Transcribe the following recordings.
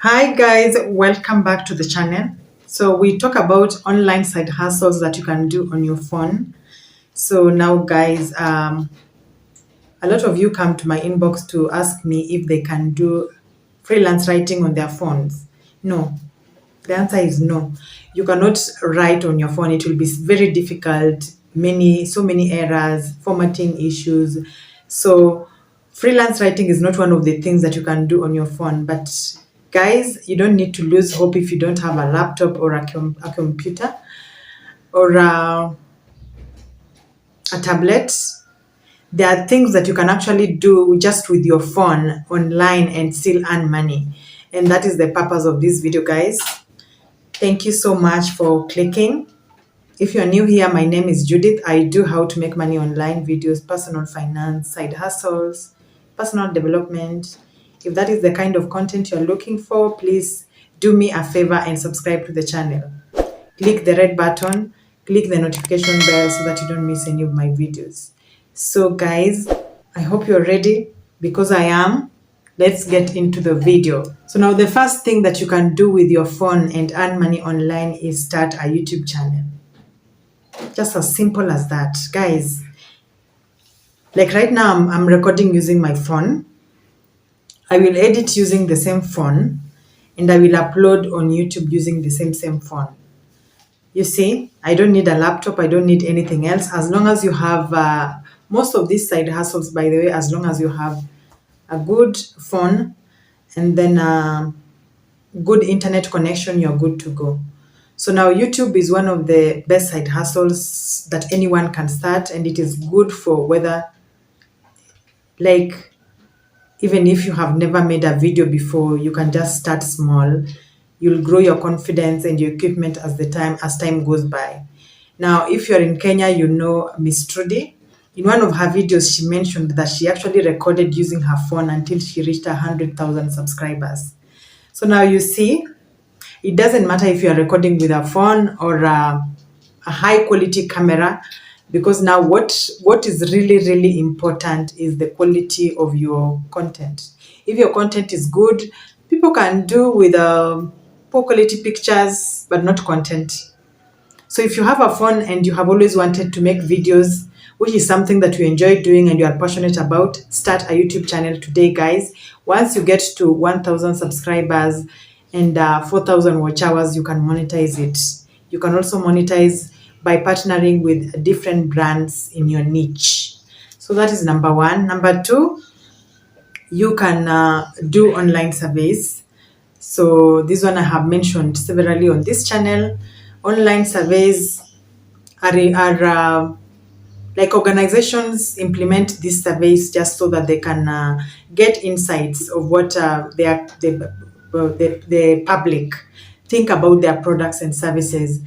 Hi guys, welcome back to the channel. So we talk about online side hustles that you can do on your phone. So now guys, a lot of you come to my inbox to ask me if they can do freelance writing on their phones. No, the answer is no. You cannot write on your phone. It will be very difficult, so many errors, formatting issues. So freelance writing is not one of the things that you can do on your phone. But guys, you don't need to lose hope if you don't have a laptop or a computer or a tablet. There are things that you can actually do just with your phone online and still earn money. And that is the purpose of this video, guys. Thank you so much for clicking. If you're new here, my name is Judith. I do how to make money online videos, personal finance, side hustles, personal development. If that is the kind of content you're looking for, please do me a favor and subscribe to the channel. Click the red button, click the notification bell so that you don't miss any of my videos. So guys, I hope you're ready because I am. Let's get into the video. So now the first thing that you can do with your phone and earn money online is start a YouTube channel. Just as simple as that. Guys, like right now I'm recording using my phone. I will edit using the same phone and I will upload on YouTube using the same phone. You see, I don't need a laptop. I don't need anything else. As long as you have, most of these side hustles, by the way, as long as you have a good phone and then a good internet connection, you're good to go. So now YouTube is one of the best side hustles that anyone can start, and it is good for whether, like, even if you have never made a video before, you can just start small. You'll grow your confidence and your equipment as time goes by. Now, if you're in Kenya, you know Miss Trudy. In one of her videos, she mentioned that she actually recorded using her phone until she reached 100,000 subscribers. So now you see, it doesn't matter if you are recording with a phone or a high quality camera, because now what is really important is the quality of your content. If your content is good, people can do with poor quality pictures but not content. So if you have a phone and you have always wanted to make videos, which is something that you enjoy doing and you are passionate about, start a YouTube channel today, guys. Once you get to 1,000 subscribers and 4,000 watch hours, you can monetize it. You can also monetize by partnering with different brands in your niche. So that is number one. Number two, you can do online surveys. So this one I have mentioned severally on this channel. Online surveys are like organizations implement these surveys just so that they can get insights of what the public think about their products and services,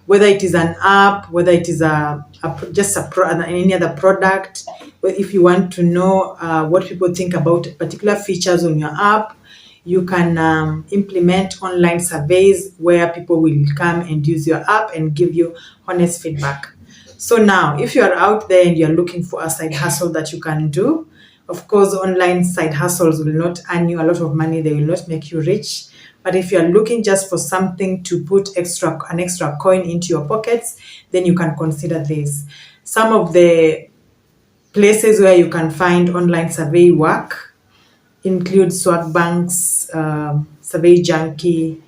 whether it is an app, whether it is any other product. If you want to know what people think about particular features on your app, you can implement online surveys where people will come and use your app and give you honest feedback. So now, if you are out there and you're looking for a side hustle that you can do, of course, online side hustles will not earn you a lot of money. They will not make you rich. But if you're looking just for something to put an extra coin into your pockets, then you can consider this. Some of the places where you can find online survey work include Swag Banks, Survey Junkie,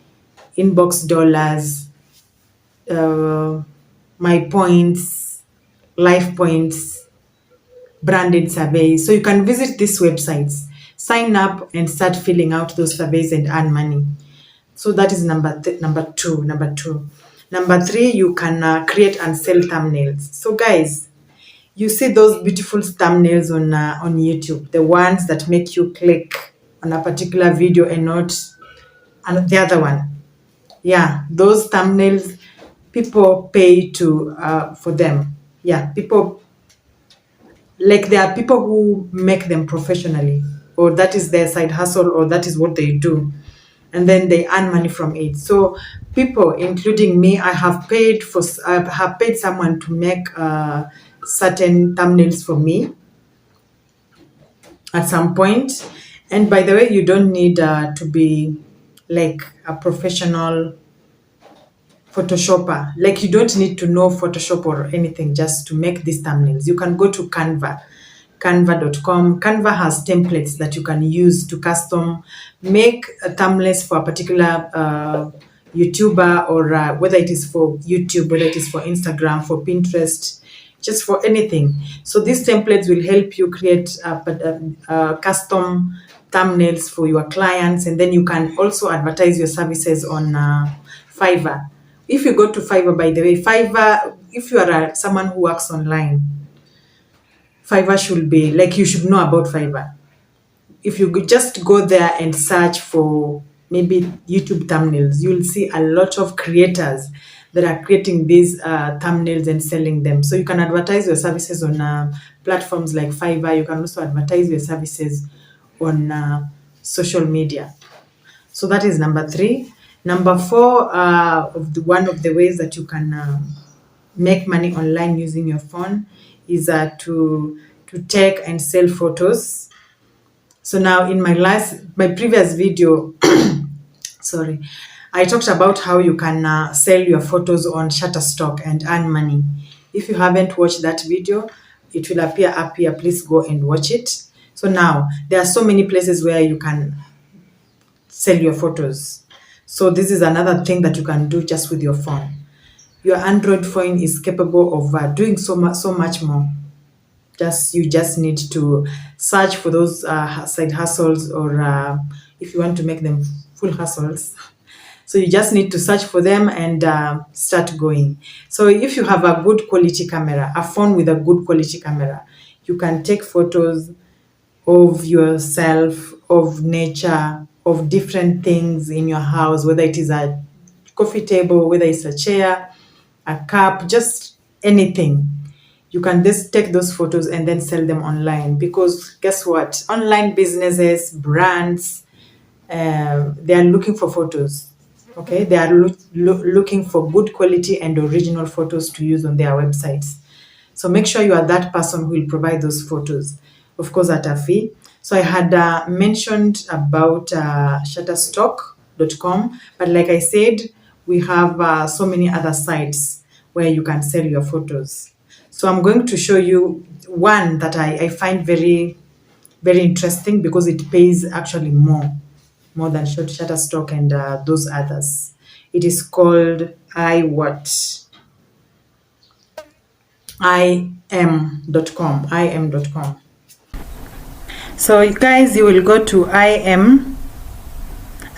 Inbox Dollars, My Points, Life Points, Branded Surveys. So you can visit these websites, sign up and start filling out those surveys and earn money. So that is number two. Number three, you can create and sell thumbnails. So guys, you see those beautiful thumbnails on YouTube, the ones that make you click on a particular video and not the other one. Yeah, those thumbnails, people pay for them. Yeah, people, like, there are people who make them professionally, or that is their side hustle, or that is what they do, and then they earn money from it. So people, including me, I have paid someone to make certain thumbnails for me at some point. And by the way, you don't need to be like a professional Photoshopper. Like you don't need to know Photoshop or anything just to make these thumbnails. You can go to canva.com. Canva has templates that you can use to custom make thumbnails for a particular YouTuber, or whether it is for YouTube, whether it is for Instagram, for Pinterest, just for anything. So these templates will help you create custom thumbnails for your clients, and then you can also advertise your services on Fiverr. If you go to Fiverr, by the way, Fiverr, if you are someone who works online, Fiverr should be, like, you should know about Fiverr. If you just go there and search for maybe YouTube thumbnails, you'll see a lot of creators that are creating these thumbnails and selling them. So you can advertise your services on platforms like Fiverr. You can also advertise your services on social media. So that is number 3. Number 4, one of the ways that you can make money online using your phone is to take and sell photos. So now in my previous video, sorry, I talked about how you can sell your photos on Shutterstock and earn money. If you haven't watched that video, it will appear up here. Please go and watch it. So now there are so many places where you can sell your photos. So this is another thing that you can do just with your phone. Your Android phone is capable of doing so much more. You just need to search for those side hustles, or if you want to make them full hustles. So you just need to search for them and start going. So if you have a good quality camera, a phone with a good quality camera, you can take photos of yourself, of nature, of different things in your house, whether it is a coffee table, whether it's a chair, a cup, just anything. You can just take those photos and then sell them online, because guess what? Online businesses, brands, they are looking for photos. Okay, they are looking for good quality and original photos to use on their websites. So make sure you are that person who will provide those photos, of course, at a fee. So I had mentioned about Shutterstock.com, but like I said, we have so many other sites where you can sell your photos. So I'm going to show you one that I find very, very interesting, because it pays actually more than Shutterstock and those others. It is called im.com. So you guys, you will go to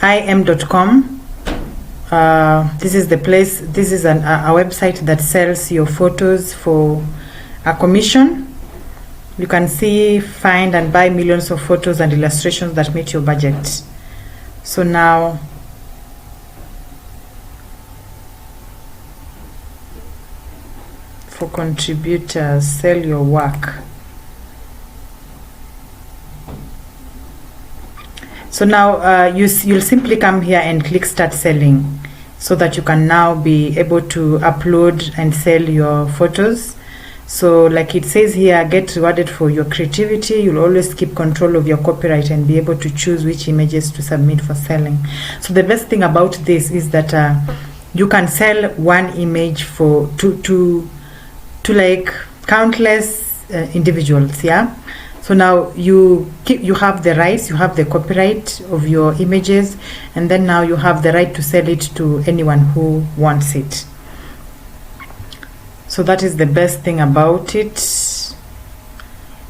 im.com. This is the place. This is a website that sells your photos for a commission. You can see, find and buy millions of photos and illustrations that meet your budget. So now for contributors, sell your work. So now you'll simply come here and click start selling, so that you can now be able to upload and sell your photos. So like it says here, get rewarded for your creativity. You'll always keep control of your copyright and be able to choose which images to submit for selling. So the best thing about this is that you can sell one image for to like countless individuals. Yeah. So now you have the rights, you have the copyright of your images, and then now you have the right to sell it to anyone who wants it. So that is the best thing about it.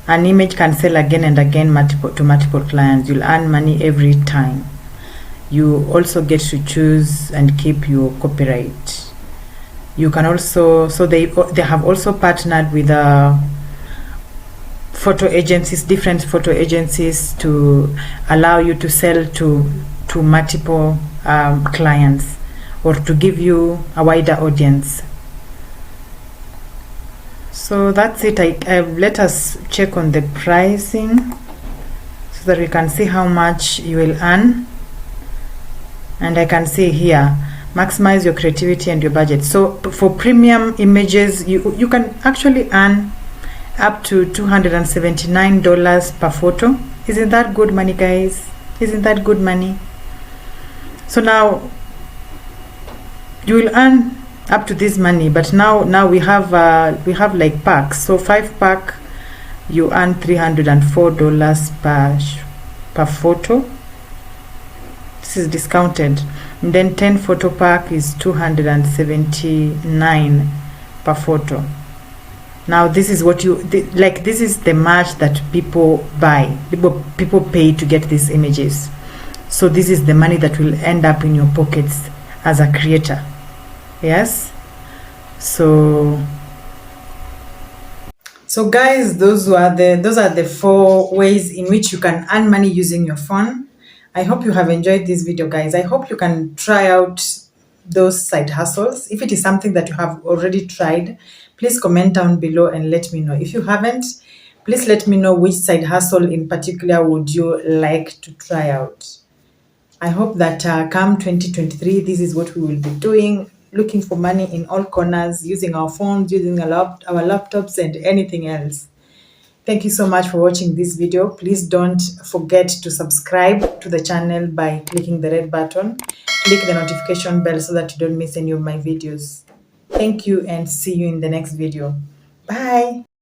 An image can sell again and again to multiple clients. You'll earn money every time. You also get to choose and keep your copyright. You can also, so they have also partnered with photo agencies, different photo agencies, to allow you to sell to multiple clients, or to give you a wider audience. So that's it. Let us check on the pricing so that we can see how much you will earn. And I can see here, maximize your creativity and your budget. So for premium images, you can actually earn up to $279 per photo. Isn't that good money, guys? Isn't that good money? So now you will earn up to this money, but now we have like packs. So 5 pack, you earn $304 per photo. This is discounted. And then 10 photo pack is $279 per photo. Now this is what this is the merch that people buy. People pay to get these images. So this is the money that will end up in your pockets as a creator. Yes. So guys, those are the 4 ways in which you can earn money using your phone. I hope you have enjoyed this video, guys. I hope you can try out those side hustles. If it is something that you have already tried, please comment down below and let me know. If you haven't, please let me know which side hustle in particular would you like to try out. I hope that come 2023, this is what we will be doing, looking for money in all corners, using our phones, using our laptops and anything else. Thank you so much for watching this video. Please don't forget to subscribe to the channel by clicking the red button. Click the notification bell so that you don't miss any of my videos. Thank you and see you in the next video. Bye.